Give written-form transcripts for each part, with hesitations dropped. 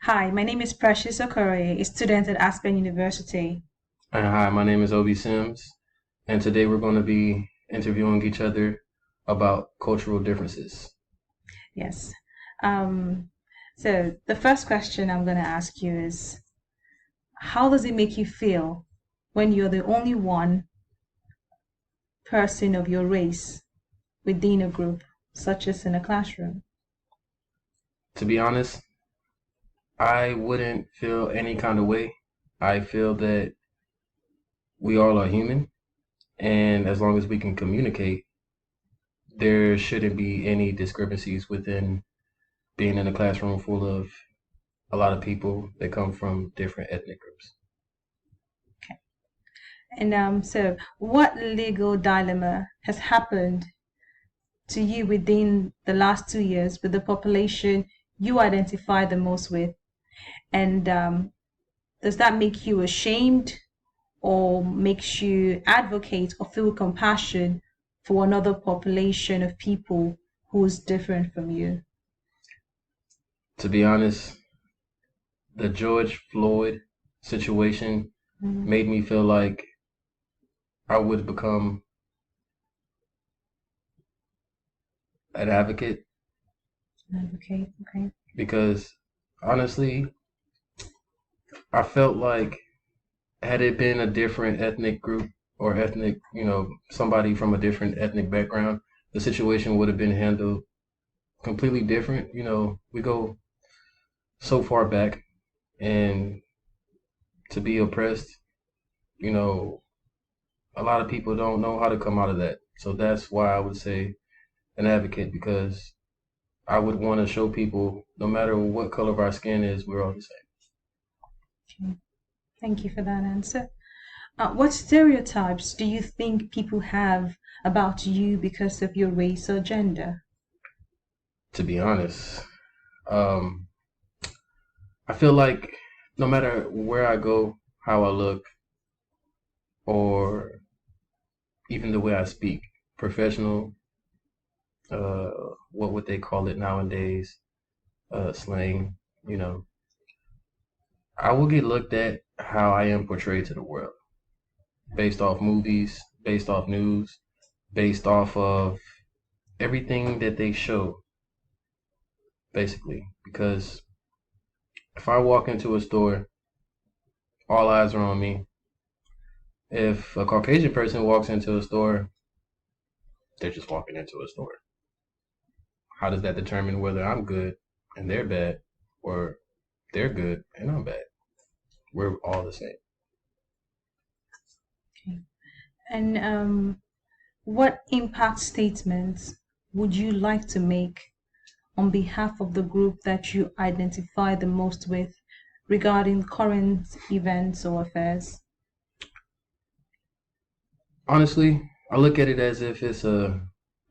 Hi, my name is Precious Okore, a student at Aspen University. Hi, my name is Obi Sims, and today we're going to be interviewing each other about cultural differences. Yes. Um, so the first question I'm going to ask you is, how does it make you feel when you're the only one person of your race within a group, such as in a classroom? To be honest, I wouldn't feel any kind of way. I feel that we all are human, and as long as we can communicate, there shouldn't be any discrepancies within being in a classroom full of a lot of people that come from different ethnic groups. And so what legal dilemma has happened to you within the last 2 years with the population you identify the most with? And does that make you ashamed or makes you advocate or feel compassion for another population of people who's different from you? To be honest, the George Floyd situation Mm, made me feel like I would become an advocate advocate, okay. because honestly, I felt like had it been a different ethnic group or ethnic, somebody from a different ethnic background, the situation would have been handled completely different. We go so far back and to be oppressed, you know, a lot of people don't know how to come out of that. So that's why I would say an advocate because I would want to show people no matter what color of our skin is, we're all the same. Okay. Thank you for that answer. What stereotypes do you think people have about you because of your race or gender? To be honest, um, I feel like no matter where I go, how I look, or even the way I speak, professional, uh, what would they call it nowadays? Slang, you know, I will get looked at how I am portrayed to the world based off movies, based off news, based off of everything that they show, basically. Because if I walk into a store, all eyes are on me. If a Caucasian person walks into a store, they're just walking into a store. How does that determine whether I'm good and they're bad, or they're good and I'm bad? We're all the same. Okay. And what impact statements would you like to make on behalf of the group that you identify the most with regarding current events or affairs? Honestly, I look at it as if it's a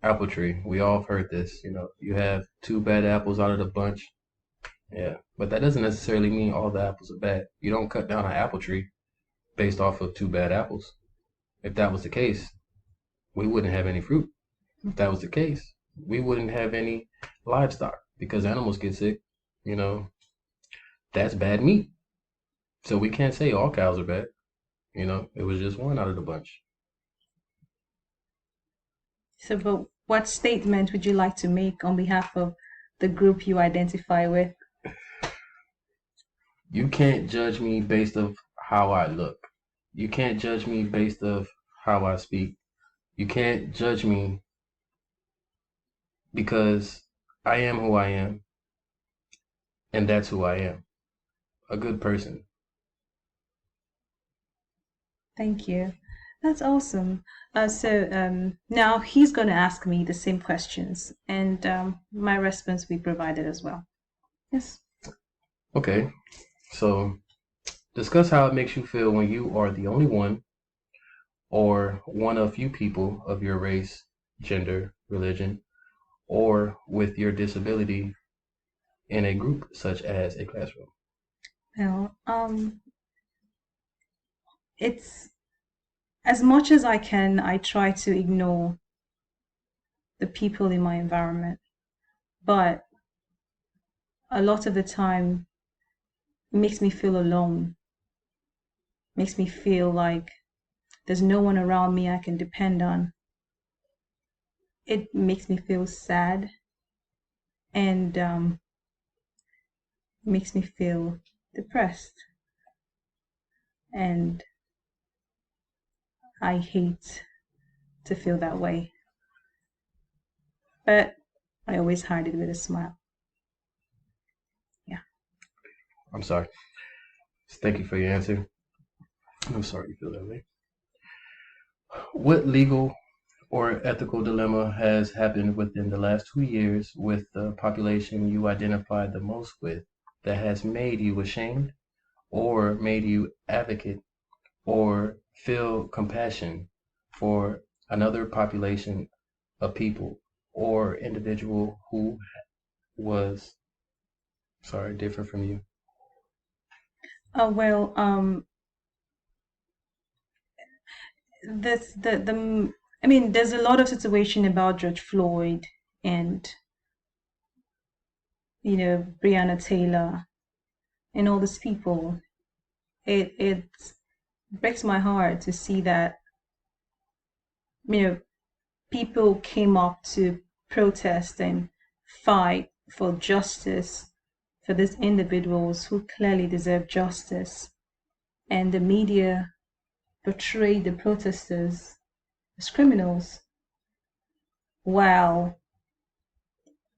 apple tree. We all have heard this. You have two bad apples out of the bunch. Yeah, but that doesn't necessarily mean all the apples are bad. You don't cut down an apple tree based off of two bad apples. If that was the case, we wouldn't have any fruit. If that was the case, we wouldn't have any livestock because animals get sick. You know, that's bad meat. So we can't say all cows are bad. It was just one out of the bunch. So, but what statement would you like to make on behalf of the group you identify with? You can't judge me based of how I look. You can't judge me based of how I speak. You can't judge me because I am who I am, and that's who I am. A good person. Thank you. That's awesome. So now he's going to ask me the same questions, and my response will be provided as well. Yes. Okay, so discuss how it makes you feel when you are the only one or one of few people of your race, gender, religion, or with your disability in a group such as a classroom. Well, it's as much as I can, I try to ignore the people in my environment, but a lot of the time makes me feel alone, makes me feel like there's no one around me I can depend on. It makes me feel sad and makes me feel depressed. And I hate to feel that way. But I always hide it with a smile. Yeah. I'm sorry. Thank you for your answer. I'm sorry you feel that way. What legal or ethical dilemma has happened within the last 2 years with the population you identified the most with that has made you ashamed or made you advocate or feel compassion for another population of people or individual who was different from you? Well, there's a lot of situation about George Floyd and Breonna Taylor and all these people. It breaks my heart to see that people came up to protest and fight for justice for these individuals who clearly deserve justice, and the media portrayed the protesters as criminals, while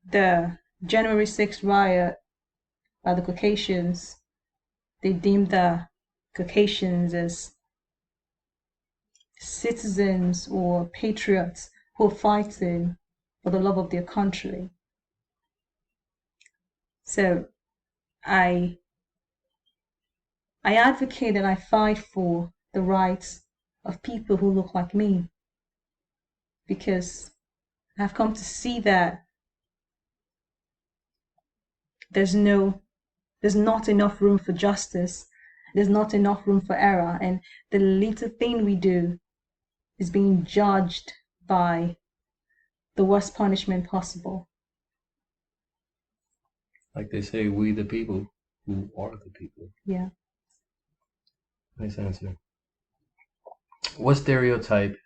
the January 6th riot by the Caucasians, they deemed the Caucasians as citizens or patriots who are fighting for the love of their country. So I advocate and I fight for the rights of people who look like me, because I've come to see that there's not enough room for justice. There's not enough room for error, and the little thing we do is being judged by the worst punishment possible. Like they say, we the people who are the people. Yeah. Nice answer. What stereotype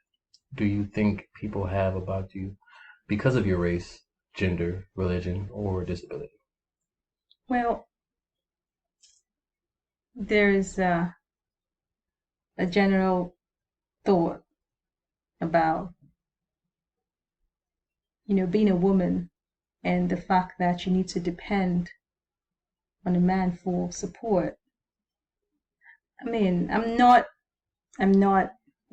do you think people have about you because of your race, gender, religion, or disability? Well, there is a general thought about being a woman and the fact that you need to depend on a man for support. I mean, I'm not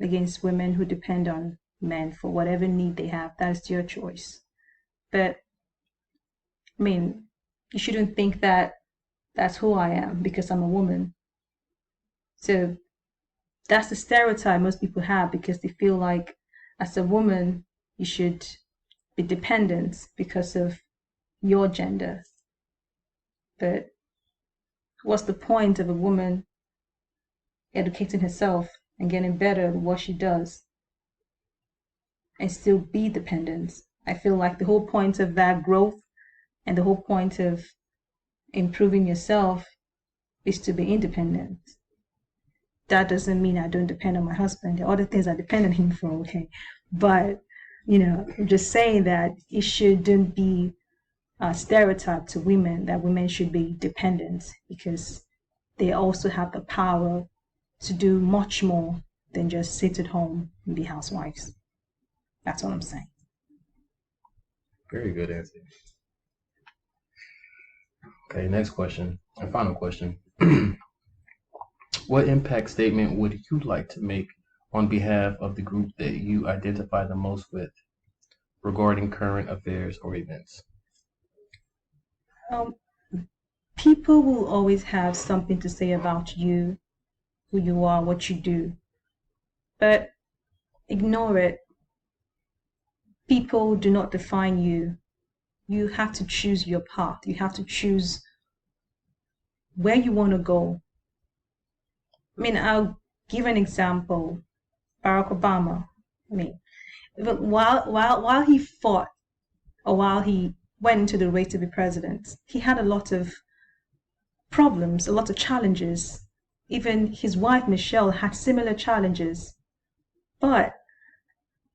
against women who depend on men for whatever need they have. That's your choice. But I mean, you shouldn't think that that's who I am because I'm a woman. So that's the stereotype most people have, because they feel like as a woman you should be dependent because of your gender. But what's the point of a woman educating herself and getting better at what she does and still be dependent? I feel like the whole point of that growth and the whole point of improving yourself is to be independent. That doesn't mean I don't depend on my husband. There are other things I depend on him for, okay? But, I'm just saying that it shouldn't be a stereotype to women that women should be dependent, because they also have the power to do much more than just sit at home and be housewives. That's what I'm saying. Very good answer. Okay, next question, and final question. What impact statement would you like to make on behalf of the group that you identify the most with regarding current affairs or events? People will always have something to say about you, who you are, what you do, but ignore it. People do not define you. You have to choose your path. You have to choose where you want to go. I mean, I'll give an example. Barack Obama. I mean, while he fought, or while he went into the race to be president, he had a lot of problems, a lot of challenges. Even his wife Michelle had similar challenges, but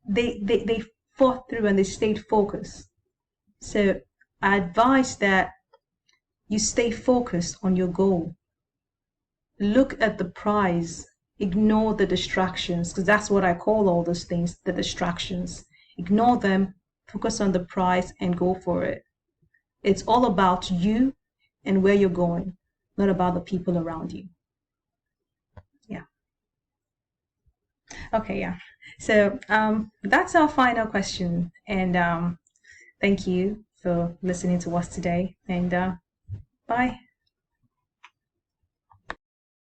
they fought through and they stayed focused. So I advise that you stay focused on your goal. Look at the prize. Ignore the distractions, because that's what I call all those things, the distractions. Ignore them, focus on the prize, and go for it. It's all about you and where you're going, not about the people around you. Yeah. Okay, yeah. So that's our final question. And thank you for listening to us today. And bye.